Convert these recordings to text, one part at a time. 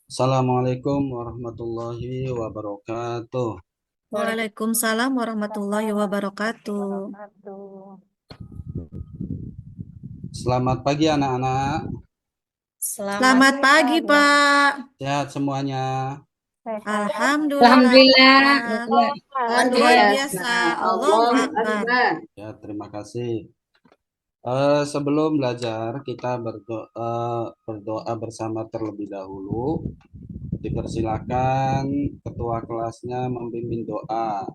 Assalamualaikum warahmatullahi wabarakatuh. Waalaikumsalam warahmatullahi Waalaikumsalam warahmatullahi wabarakatuh. wabarakatuh. Selamat pagi anak-anak. Selamat Selamat pagi, pagi, Pak. Pak. Sehat semuanya. Sehat. Alhamdulillah. Alhamdulillah, luar Luar Alhamdulillah. biasa. biasa. Allahu Allahu Akbar. Akbar. Ya, terima kasih. Sebelum belajar, kita berdoa bersama terlebih dahulu. Dipersilakan ketua kelasnya membimbing doa.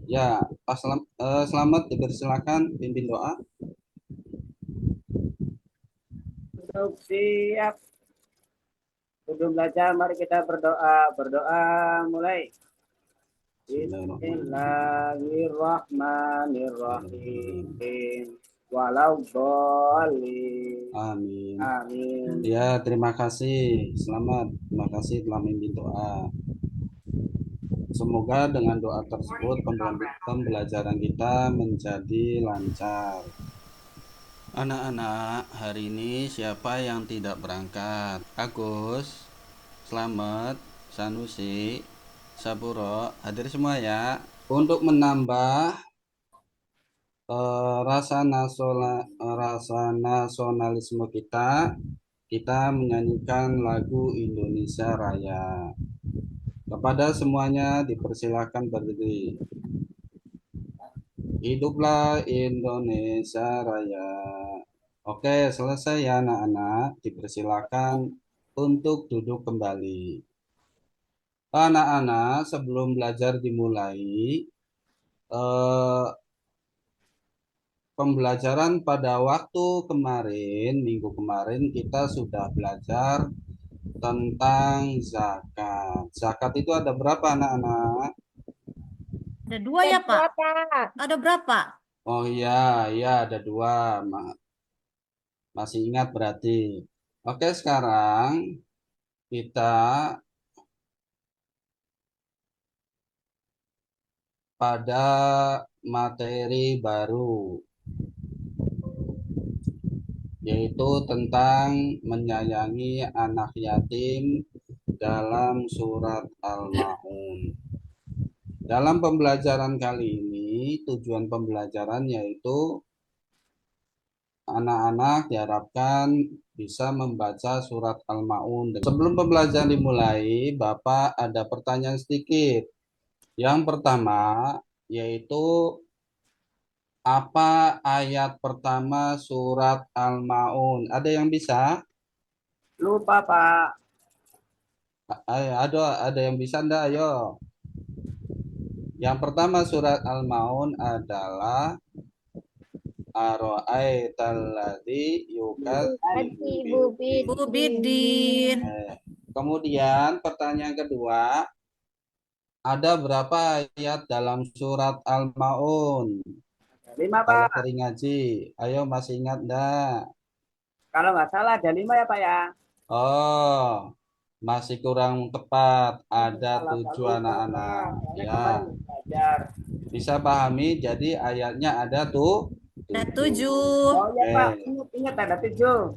Ya, Pak Selamat dipersilakan pimpin doa. Untuk siap sebelum belajar, mari kita berdoa. Berdoa mulai. Bismillahirrahmanirrahim. Walau boleh. Amin. Amin. Ya, terima kasih. Selamat. Terima kasih telah memimpin doa. Semoga dengan doa tersebut pembelajaran kita menjadi lancar. Anak-anak, hari ini siapa yang tidak berangkat? Agus, Slamet, Sanusi, Sapuro, hadir semua ya. Untuk menambah rasa nasionalisme kita menyanyikan lagu Indonesia Raya. Kepada semuanya dipersilakan berdiri. Hiduplah Indonesia Raya. Oke, selesai ya anak-anak. Dipersilakan untuk duduk kembali. Anak-anak, sebelum belajar dimulai, pembelajaran pada waktu kemarin, minggu kemarin kita sudah belajar tentang zakat. Zakat itu ada berapa anak-anak? Ada dua ya, Pak? Pak. Ada berapa? Oh iya, ya ada dua. Masih ingat berarti. Oke, sekarang kita pada materi baru, yaitu tentang menyayangi anak yatim dalam surat Al-Ma'un. Dalam pembelajaran kali ini, tujuan pembelajaran yaitu anak-anak diharapkan bisa membaca surat Al-Ma'un. Sebelum pembelajaran dimulai, Bapak ada pertanyaan sedikit. Yang pertama, yaitu apa ayat pertama surat Al-Ma'un? Ada yang bisa? Lupa, Pak. Ayo, ada yang bisa enggak? Ayo. Yang pertama surat Al-Ma'un adalah Aro'aitalladzi yukadzibu Ibu Bu Bidin. Bidin. Kemudian pertanyaan kedua, ada berapa ayat dalam surat Al-Ma'un? 5, Kalau Pak. sering ngaji, ayo masih ingat enggak? Kalau nggak salah ada 5 ya, Pak ya. Oh, masih kurang tepat. Ada Salah 7 lupa, anak-anak. Pak. Soalnya Ya, kemarin belajar. bisa pahami. Jadi ayatnya ada tuh Ada 7. 7. Oh ya, Pak. Oke. Ingat ada 7.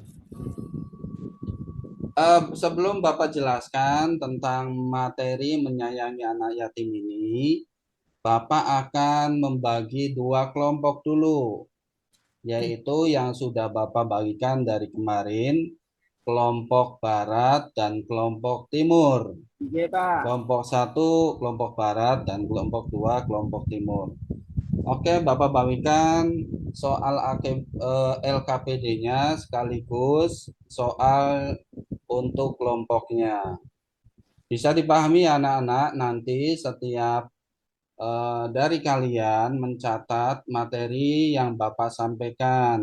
Sebelum Bapak jelaskan tentang materi menyayangi anak yatim ini, Bapak akan membagi dua kelompok dulu, yaitu yang sudah Bapak bagikan dari kemarin, kelompok barat dan kelompok timur. Iya, Pak. Kelompok satu, kelompok barat, dan kelompok dua, kelompok timur. Oke, Bapak bagikan soal LKPD-nya sekaligus soal untuk kelompoknya. Bisa dipahami anak-anak, nanti setiap dari kalian mencatat materi yang Bapak sampaikan.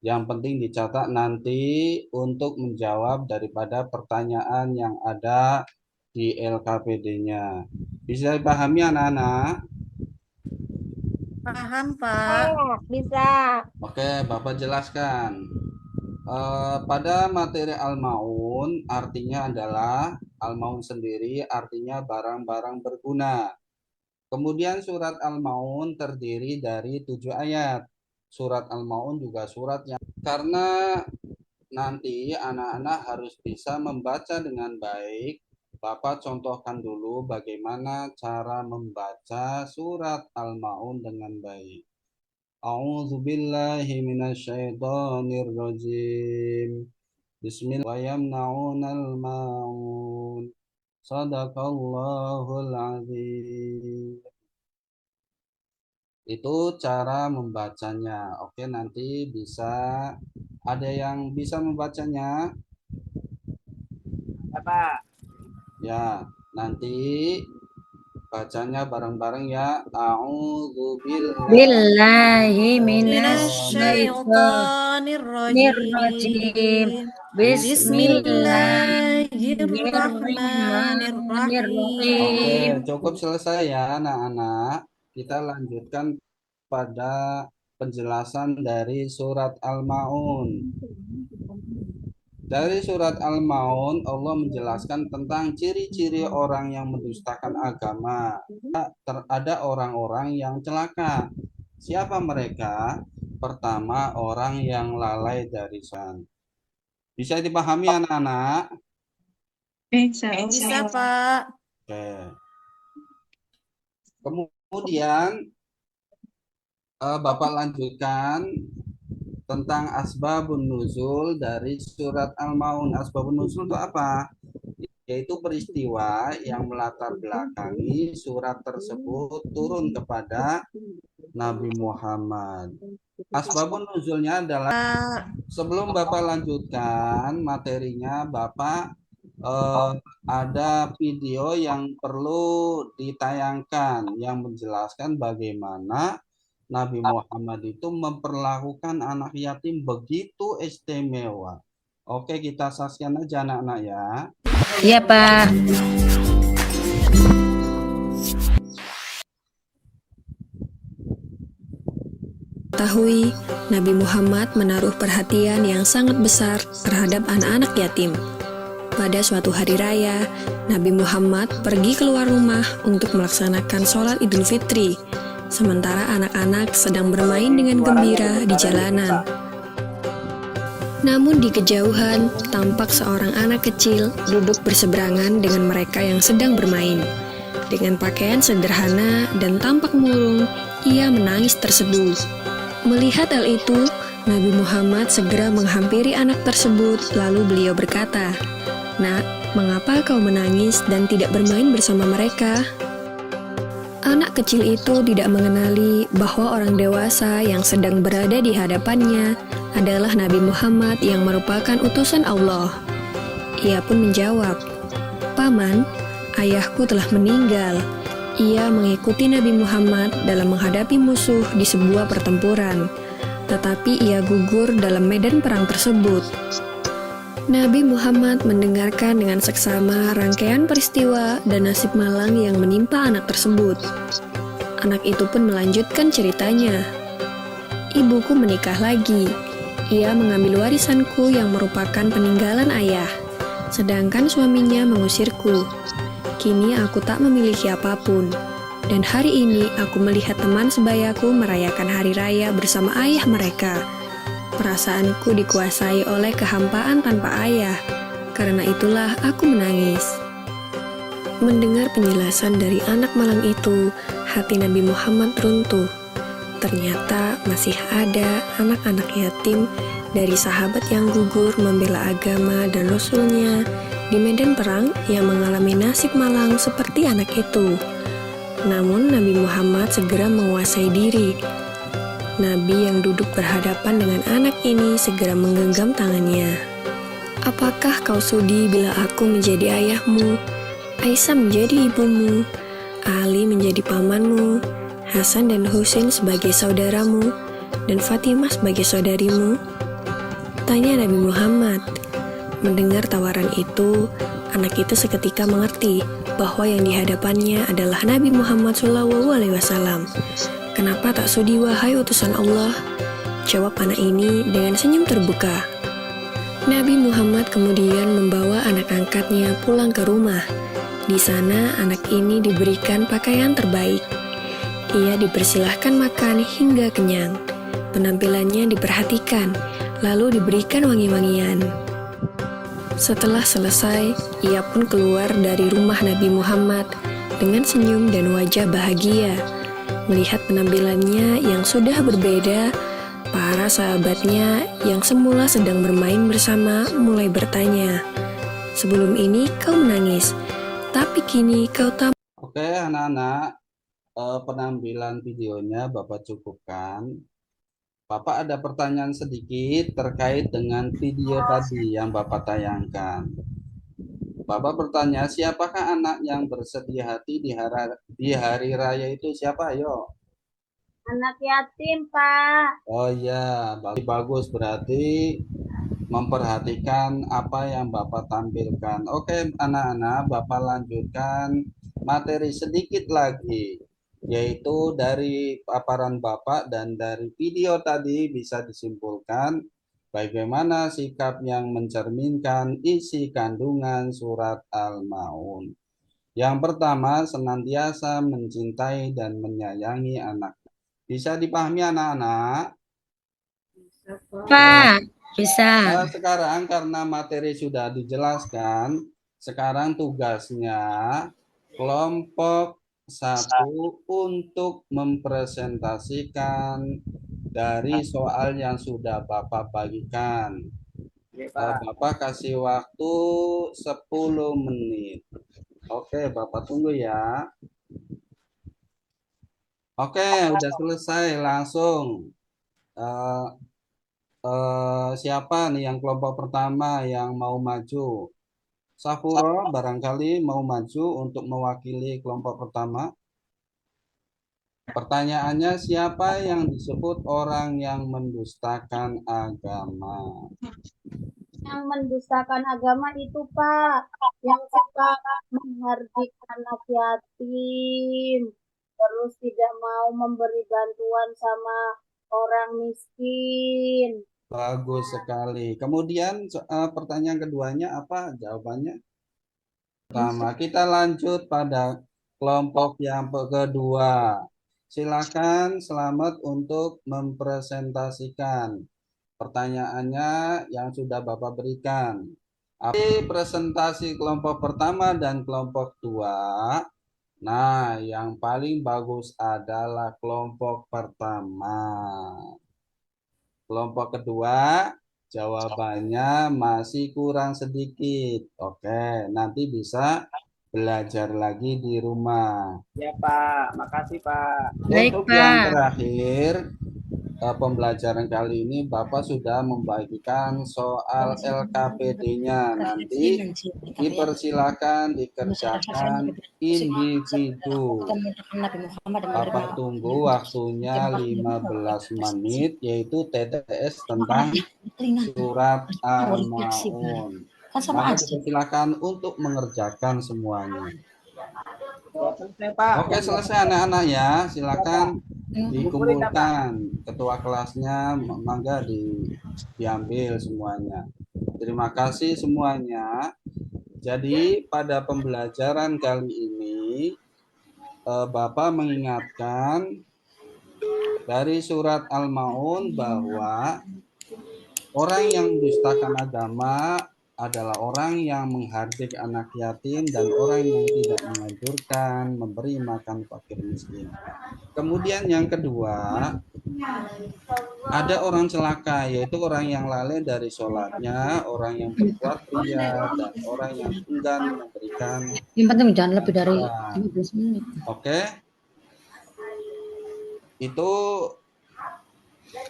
Yang penting dicatat nanti untuk menjawab daripada pertanyaan yang ada di LKPD-nya. Bisa dipahami anak-anak? Paham, Pak? Bisa. Oke, Bapak jelaskan. Pada materi Al-Maun artinya adalah Al-Maun sendiri artinya barang-barang berguna. Kemudian surat Al-Maun terdiri dari 7 ayat. Surat Al-Maun juga surat yang karena nanti anak-anak harus bisa membaca dengan baik. Bapak contohkan dulu bagaimana cara membaca surat Al-Maun dengan baik. A'udzubillahi minasyaitonirrajim. Bismillah wa yamna'unal ma'un. Sadaqallahul azim. Itu cara membacanya. Oke, nanti bisa ada yang bisa membacanya? Ya, Pak. Ya, nanti bacanya bareng-bareng ya. A'udzubillahi Billahi Minasyaitonirrajim. Oke, Bismillahirrahmanirrahim. cukup selesai ya anak-anak. Kita lanjutkan pada penjelasan dari surat Al-Maun. Dari surat Al-Maun, Allah menjelaskan tentang ciri-ciri orang yang mendustakan agama. Ada orang-orang yang celaka. Siapa mereka? Pertama, orang yang lalai dari sholat. Bisa dipahami anak-anak? Bisa. Bisa, Pak. Oke. Kemudian Bapak lanjutkan tentang asbabun nuzul dari surat Al-Maun. Asbabun nuzul itu apa? Yaitu peristiwa yang melatar belakangi surat tersebut turun kepada Nabi Muhammad. Asbabun nuzulnya adalah, sebelum Bapak lanjutkan materinya, Bapak ada video yang perlu ditayangkan yang menjelaskan bagaimana Nabi Muhammad itu memperlakukan anak yatim begitu istimewa. Oke, kita saksikan aja anak-anak ya. Iya, Pak. Ketahui, Nabi Muhammad menaruh perhatian yang sangat besar terhadap anak-anak yatim. Pada suatu hari raya, Nabi Muhammad pergi keluar rumah untuk melaksanakan sholat Idul Fitri, sementara anak-anak sedang bermain dengan gembira di jalanan. Namun di kejauhan, tampak seorang anak kecil duduk berseberangan dengan mereka yang sedang bermain. Dengan pakaian sederhana dan tampak murung, ia menangis terseduh. Melihat hal itu, Nabi Muhammad segera menghampiri anak tersebut, lalu beliau berkata, "Nak, mengapa kau menangis dan tidak bermain bersama mereka?" Anak kecil itu tidak mengenali bahwa orang dewasa yang sedang berada di hadapannya adalah Nabi Muhammad yang merupakan utusan Allah. Ia pun menjawab, "Paman, ayahku telah meninggal." Ia mengikuti Nabi Muhammad dalam menghadapi musuh di sebuah pertempuran, tetapi ia gugur dalam medan perang tersebut. Nabi Muhammad mendengarkan dengan seksama rangkaian peristiwa dan nasib malang yang menimpa anak tersebut. Anak itu pun melanjutkan ceritanya. "Ibuku menikah lagi. Ia mengambil warisanku yang merupakan peninggalan ayah, sedangkan suaminya mengusirku. Kini aku tak memiliki apapun, dan hari ini aku melihat teman sebayaku merayakan hari raya bersama ayah mereka. Perasaanku dikuasai oleh kehampaan tanpa ayah, karena itulah aku menangis." Mendengar penjelasan dari anak malang itu, hati Nabi Muhammad runtuh. Ternyata masih ada anak-anak yatim dari sahabat yang gugur membela agama dan Rasulnya di medan perang yang mengalami nasib malang seperti anak itu. Namun Nabi Muhammad segera menguasai diri. Nabi yang duduk berhadapan dengan anak ini segera menggenggam tangannya. "Apakah kau sudi bila aku menjadi ayahmu, Aisyah menjadi ibumu, Ali menjadi pamanmu, Hasan dan Husain sebagai saudaramu, dan Fatimah sebagai saudarimu?" tanya Nabi Muhammad. Mendengar tawaran itu, anak itu seketika mengerti bahwa yang dihadapannya adalah Nabi Muhammad SAW. "Kenapa tak sudi wahai utusan Allah?" jawab anak ini dengan senyum terbuka. Nabi Muhammad kemudian membawa anak angkatnya pulang ke rumah. Di sana anak ini diberikan pakaian terbaik. Ia dipersilahkan makan hingga kenyang. Penampilannya diperhatikan lalu diberikan wangi-wangian. Setelah selesai, ia pun keluar dari rumah Nabi Muhammad dengan senyum dan wajah bahagia. Melihat penampilannya yang sudah berbeda, para sahabatnya yang semula sedang bermain bersama mulai bertanya, "Sebelum ini kau menangis, tapi kini kau tak..." Oke, anak-anak, penampilan videonya Bapak cukupkan. Bapak ada pertanyaan sedikit terkait dengan video tadi yang Bapak tayangkan. Bapak bertanya, siapakah anak yang bersedia hati di hari raya itu? Siapa? Ayo. Anak yatim, Pak. Oh iya, bagus, berarti memperhatikan apa yang Bapak tampilkan. Oke, anak-anak, Bapak lanjutkan materi sedikit lagi, yaitu dari paparan Bapak dan dari video tadi bisa disimpulkan bagaimana sikap yang mencerminkan isi kandungan surat Al-Maun. Yang pertama, senantiasa mencintai dan menyayangi anak. Bisa dipahami anak-anak? Pak, bisa. Nah, sekarang karena materi sudah dijelaskan, sekarang tugasnya kelompok 1 untuk mempresentasikan dari soal yang sudah Bapak bagikan. Iya, Pak. Bapak kasih waktu 10 menit. Oke, Bapak tunggu ya. Oke, udah selesai, langsung. Siapa nih yang kelompok pertama yang mau maju? Safuro barangkali mau maju untuk mewakili kelompok pertama. Pertanyaannya, siapa yang disebut orang yang mendustakan agama? Yang mendustakan agama itu, Pak, yang suka menghardik anak yatim, terus tidak mau memberi bantuan sama orang miskin. Bagus sekali. Kemudian pertanyaan keduanya apa jawabannya? Pertama, kita lanjut pada kelompok yang kedua. Silakan selamat untuk mempresentasikan pertanyaannya yang sudah Bapak berikan. Presentasi kelompok pertama dan kelompok 2. Nah, yang paling bagus adalah kelompok pertama. Kelompok kedua, jawabannya masih kurang sedikit. Oke, nanti bisa belajar lagi di rumah. Ya, Pak. Makasih, Pak. Baik, Untuk yang Pak. terakhir, pembelajaran kali ini Bapak sudah membagikan soal LKPD-nya. Nanti dipersilakan dikerjakan individu. Bapak tunggu waktunya 15 menit, yaitu TTS tentang surat Al-Maun. Maka dipersilakan untuk mengerjakan semuanya. Selesai, Pak. Oke, selesai anak-anak ya. Silakan dikumpulkan. Ketua kelasnya mangga diambil semuanya. Terima kasih semuanya. Jadi pada pembelajaran kali ini Bapak mengingatkan dari surat Al-Maun bahwa orang yang mendustakan agama adalah orang yang menghardik anak yatim dan orang yang tidak menganjurkan memberi makan fakir miskin. Kemudian yang kedua, ada orang celaka, yaitu orang yang lalai dari sholatnya, orang yang berbuat ria, dan orang yang enggan memberikan. Yang penting jangan lebih dari Nah, 15 menit. Oke, itu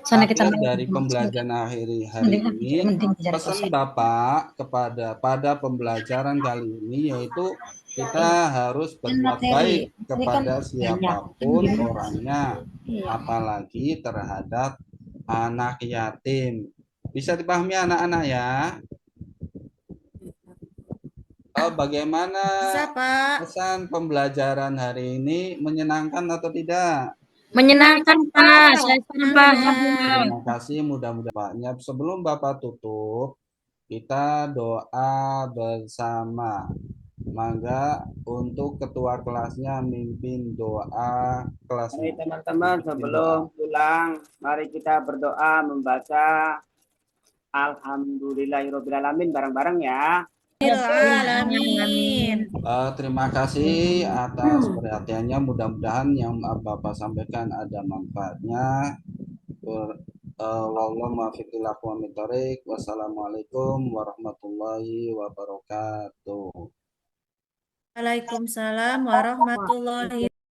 Sana kita akhir dari pembelajaran hari ini. Pesan Bapak pada pembelajaran kali ini yaitu kita harus berbuat baik kepada siapapun orangnya, apalagi terhadap anak yatim. Bisa dipahami anak-anak ya? Bagaimana Bisa, Pak. pesan pembelajaran hari ini, menyenangkan atau tidak? Menyenangkan, Pak. Saya paham. Terima kasih, mudah-mudahan Paknya. Sebelum Bapak tutup, kita doa bersama. Mangga untuk ketua kelasnya mimpin doa Mari kelasnya. teman-teman, sebelum pulang, mari kita berdoa membaca Alhamdulillahirobbilalamin bareng-bareng ya. Alamin. Terima kasih atas perhatiannya. Mudah-mudahan yang Bapak sampaikan ada manfaatnya. Wallahu muwaffiq ila aqwamit thoriq. Wassalamualaikum warahmatullahi wabarakatuh. Waalaikumsalam warahmatullahi